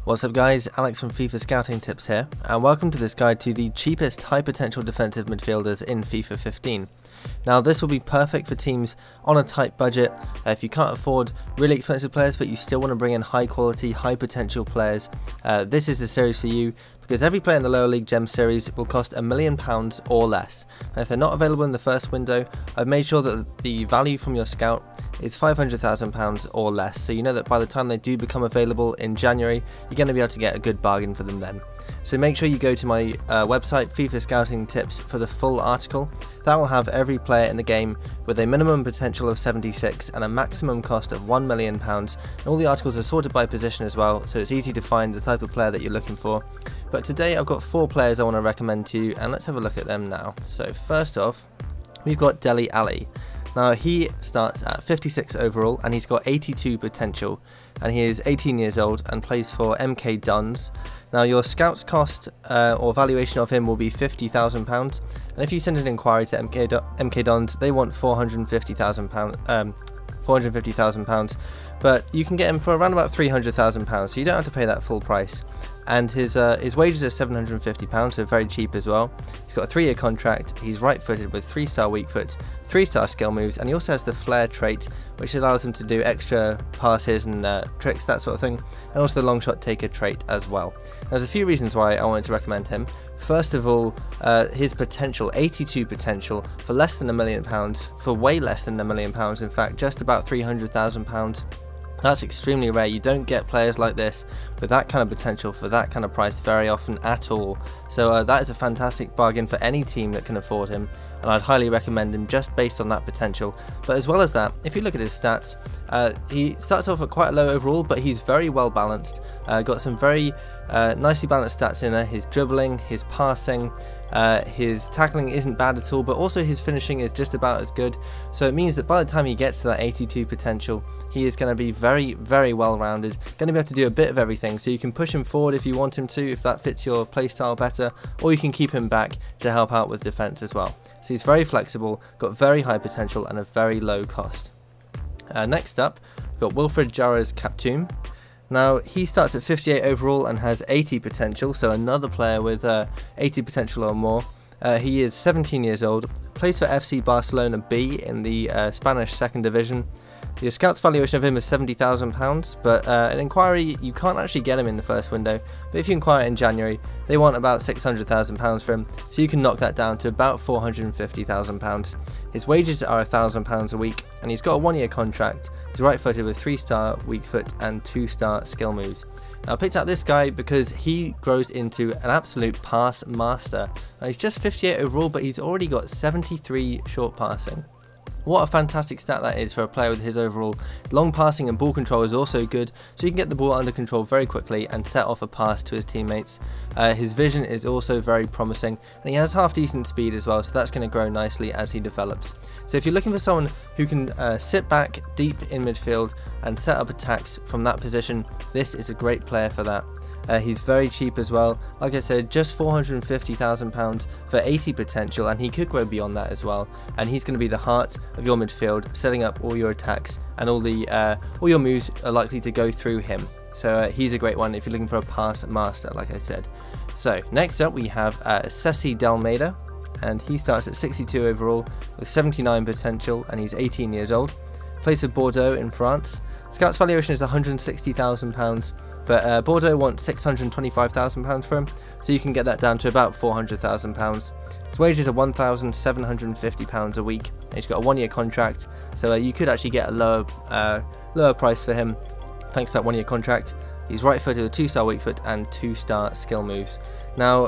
What's up guys, Alex from FIFA Scouting Tips here, and welcome to this guide to the cheapest high potential defensive midfielders in FIFA 15. Now this will be perfect for teams on a tight budget. If you can't afford really expensive players but you still want to bring in high quality, high potential players, this is the series for you, because every player in the lower league gem series will cost £1 million or less. And if they're not available in the first window, I've made sure that the value from your scout is £500,000 or less, so you know that by the time they do become available in January, you're going to be able to get a good bargain for them then. So make sure you go to my website, FIFA Scouting Tips, for the full article. That will have every player in the game with a minimum potential of 76 and a maximum cost of £1 million. And all the articles are sorted by position as well, so it's easy to find the type of player that you're looking for. But today I've got 4 players I want to recommend to you, and let's have a look at them now. So first off, we've got Deli Alleyn. Now he starts at 56 overall and he's got 82 potential, and he is 18 years old and plays for MK Dons. Now your scouts cost or valuation of him will be £50,000, and if you send an inquiry to MK Dons, they want £450,000, but you can get him for around about £300,000, so you don't have to pay that full price. And his wages are £750, so very cheap as well. He's got a 3-year contract, he's right-footed with 3-star weak foot, 3-star skill moves, and he also has the flair trait, which allows him to do extra passes and tricks, that sort of thing, and also the long shot taker trait as well. There's a few reasons why I wanted to recommend him. First of all, his potential, 82 potential, for less than £1 million, for way less than £1 million, in fact, just about £300,000. That's extremely rare. You don't get players like this with that kind of potential for that kind of price very often at all. So that is a fantastic bargain for any team that can afford him, and I'd highly recommend him just based on that potential. But as well as that, if you look at his stats, he starts off at quite a low overall, but he's very well balanced. Got some very nicely balanced stats in there. His dribbling, his passing, his tackling isn't bad at all, but also his finishing is just about as good. So it means that by the time he gets to that 82 potential, he is going to be very, very well rounded, going to be able to do a bit of everything. So you can push him forward if you want him to, if that fits your playstyle better, or you can keep him back to help out with defense as well. So he's very flexible, got very high potential and a very low cost. Next up, we've got Wilfred Jara's Captoon. Now he starts at 58 overall and has 80 potential, so another player with 80 potential or more. He is 17 years old, plays for FC Barcelona B in the Spanish 2nd Division. The scout's valuation of him is £70,000, but an inquiry, you can't actually get him in the first window, but if you inquire in January, they want about £600,000 for him, so you can knock that down to about £450,000. His wages are £1,000 a week, and he's got a 1-year contract. He's right-footed with 3-star weak foot and 2-star skill moves. Now I picked out this guy because he grows into an absolute pass master. Now, he's just 58 overall, but he's already got 73 short passing. What a fantastic stat that is for a player with his overall. Long passing and ball control is also good, so you can get the ball under control very quickly and set off a pass to his teammates. His vision is also very promising, and he has half decent speed as well, so that's going to grow nicely as he develops. So if you're looking for someone who can sit back deep in midfield and set up attacks from that position, this is a great player for that. He's very cheap as well, like I said, just £450,000 for 80 potential, and he could grow beyond that as well. And he's going to be the heart of your midfield, setting up all your attacks, and all your moves are likely to go through him. So he's a great one if you're looking for a pass master, like I said. So next up we have Ceci Dalmatia, and he starts at 62 overall with 79 potential, and he's 18 years old. Plays for Bordeaux in France. Scout's valuation is £160,000. But Bordeaux wants £625,000 for him, so you can get that down to about £400,000. His wages are £1,750 a week, and he's got a 1-year contract, so you could actually get a lower price for him thanks to that 1-year contract. He's right-footed with 2-star weak foot and 2-star skill moves. Now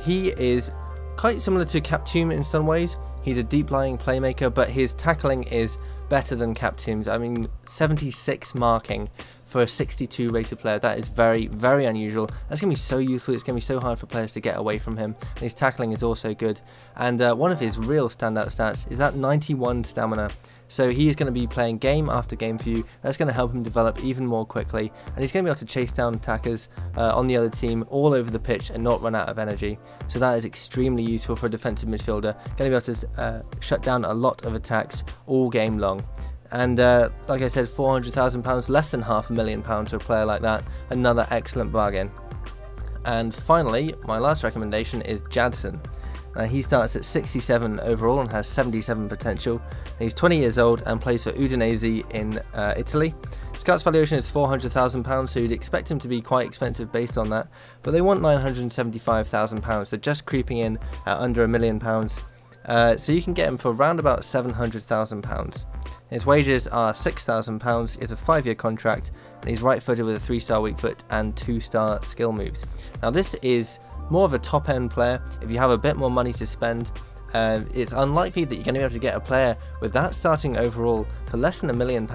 he is quite similar to Captoon in some ways. He's a deep-lying playmaker, but his tackling is better than Captoon's. I mean, 76 marking for a 62 rated player, that is very, very unusual. That's going to be so useful. It's going to be so hard for players to get away from him, and his tackling is also good. And one of his real standout stats is that 91 stamina. So he is going to be playing game after game for you. That's going to help him develop even more quickly, and he's going to be able to chase down attackers on the other team all over the pitch and not run out of energy. So that is extremely useful for a defensive midfielder. Going to be able to shut down a lot of attacks all game long. And like I said, £400,000, less than £500,000 for a player like that. Another excellent bargain. And finally, my last recommendation is Jadon. He starts at 67 overall and has 77 potential. He's 20 years old and plays for Udinese in Italy. Scout's valuation is £400,000, so you'd expect him to be quite expensive based on that, but they want £975,000, so just creeping in at under £1 million. So you can get him for around about £700,000. His wages are £6,000, he has a 5-year contract, and he's right-footed with a 3-star weak foot and 2-star skill moves. Now this is more of a top-end player. If you have a bit more money to spend, it's unlikely that you're going to be able to get a player with that starting overall for less than £1 million,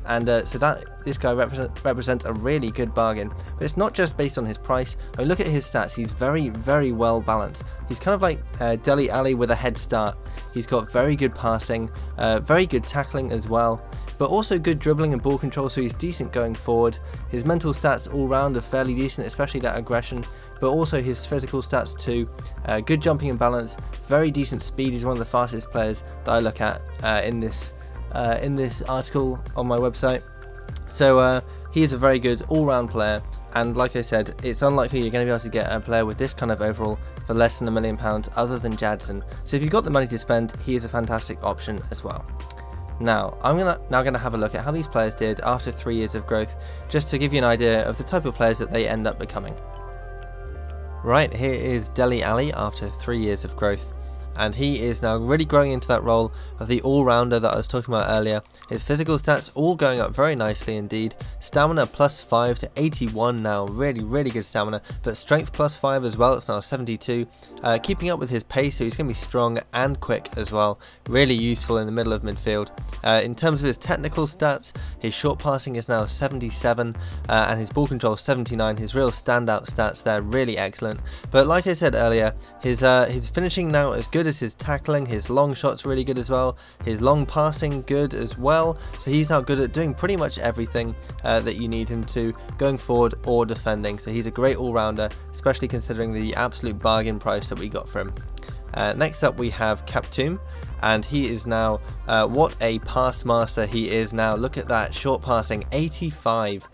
and so that this guy represents a really good bargain. But it's not just based on his price. I mean, look at his stats. He's very well balanced. He's kind of like Deli Alleyn with a head start. He's got very good passing, very good tackling as well, but also good dribbling and ball control, so he's decent going forward. His mental stats all round are fairly decent, especially that aggression, but also his physical stats too. Good jumping and balance, very decent speed. He's one of the fastest players that I look at in this article on my website. So he is a very good all-round player, and like I said, it's unlikely you're going to be able to get a player with this kind of overall for less than £1 million other than Jadon. So if you've got the money to spend, he is a fantastic option as well. Now, I'm going to have a look at how these players did after 3 years of growth, just to give you an idea of the type of players that they end up becoming. Right, here is Deli Alleyn after 3 years of growth, and he is now really growing into that role of the all-rounder that I was talking about earlier. His physical stats all going up very nicely indeed. Stamina +5 to 81 now, really good stamina, but strength +5 as well, it's now 72. Keeping up with his pace, so he's going to be strong and quick as well, really useful in the middle of midfield. In terms of his technical stats, his short passing is now 77, and his ball control 79, his real standout stats there, really excellent. But like I said earlier, his finishing now as good as his tackling, his long shots really good as well, his long passing good as well, so he's now good at doing pretty much everything that you need him to, going forward or defending. So he's a great all-rounder, especially considering the absolute bargain price that we got for him. Next up we have Captoom, and he is now, what a pass master he is now. Look at that, short passing 85,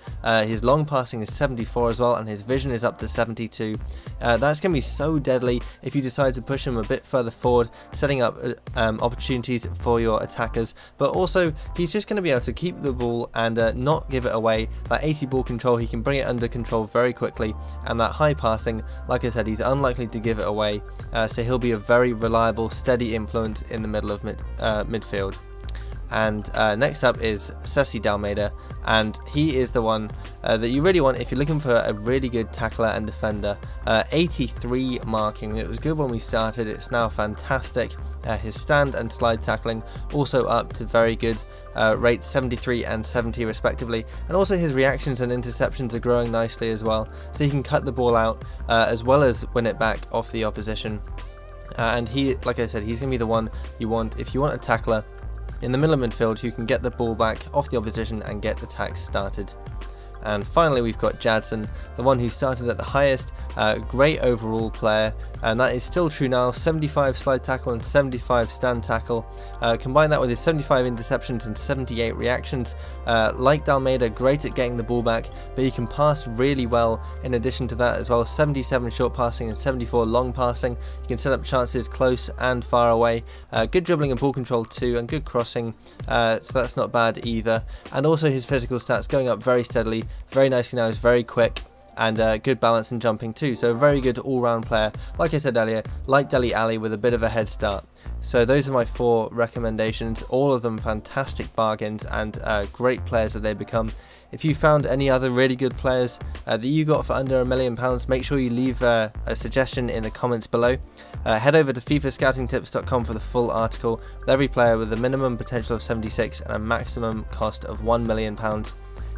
his long passing is 74 as well, and his vision is up to 72. That's going to be so deadly if you decide to push him a bit further forward, setting up opportunities for your attackers, but also he's just going to be able to keep the ball and not give it away. That 80 ball control, he can bring it under control very quickly, and that high passing, like I said, he's unlikely to give it away, so he'll be a very reliable, steady influence in the middle of midfield. And next up is Ceci Dalmatia, and he is the one that you really want if you're looking for a really good tackler and defender. 83 marking, it was good when we started, it's now fantastic. His stand and slide tackling also up to very good rates, 73 and 70 respectively, and also his reactions and interceptions are growing nicely as well, so he can cut the ball out as well as win it back off the opposition. And he, like I said, he's going to be the one you want if you want a tackler in the middle of midfield who can get the ball back off the opposition and get attacks started. And finally we've got Jadon, the one who started at the highest, great overall player, and that is still true now. 75 slide tackle and 75 stand tackle. Combine that with his 75 interceptions and 78 reactions. Like Dalmatia, great at getting the ball back, but he can pass really well in addition to that as well. 77 short passing and 74 long passing. You can set up chances close and far away. Good dribbling and ball control too, and good crossing, so that's not bad either. And also his physical stats going up very steadily, very nicely now, he's very quick, and good balance and jumping too, so a very good all-round player, like I said earlier, like Deli Alleyn with a bit of a head start. So those are my 4 recommendations, all of them fantastic bargains and great players that they become. If you found any other really good players that you got for under £1 million, make sure you leave a suggestion in the comments below. Head over to FIFAscoutingtips.com for the full article with every player with a minimum potential of 76 and a maximum cost of £1 million. If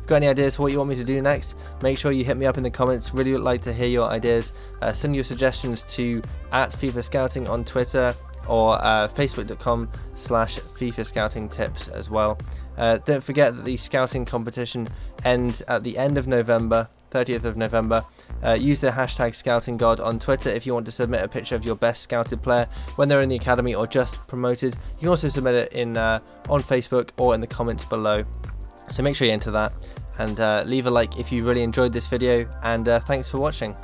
you've got any ideas for what you want me to do next, make sure you hit me up in the comments. Really would like to hear your ideas. Send your suggestions to @FIFAscouting on Twitter or facebook.com/FIFAscoutingtips as well. Don't forget that the scouting competition ends at the end of November, 30th of November. Use the hashtag ScoutingGod on Twitter if you want to submit a picture of your best scouted player when they're in the academy or just promoted. You can also submit it in on Facebook or in the comments below. So make sure you enter that, and leave a like if you really enjoyed this video, and thanks for watching.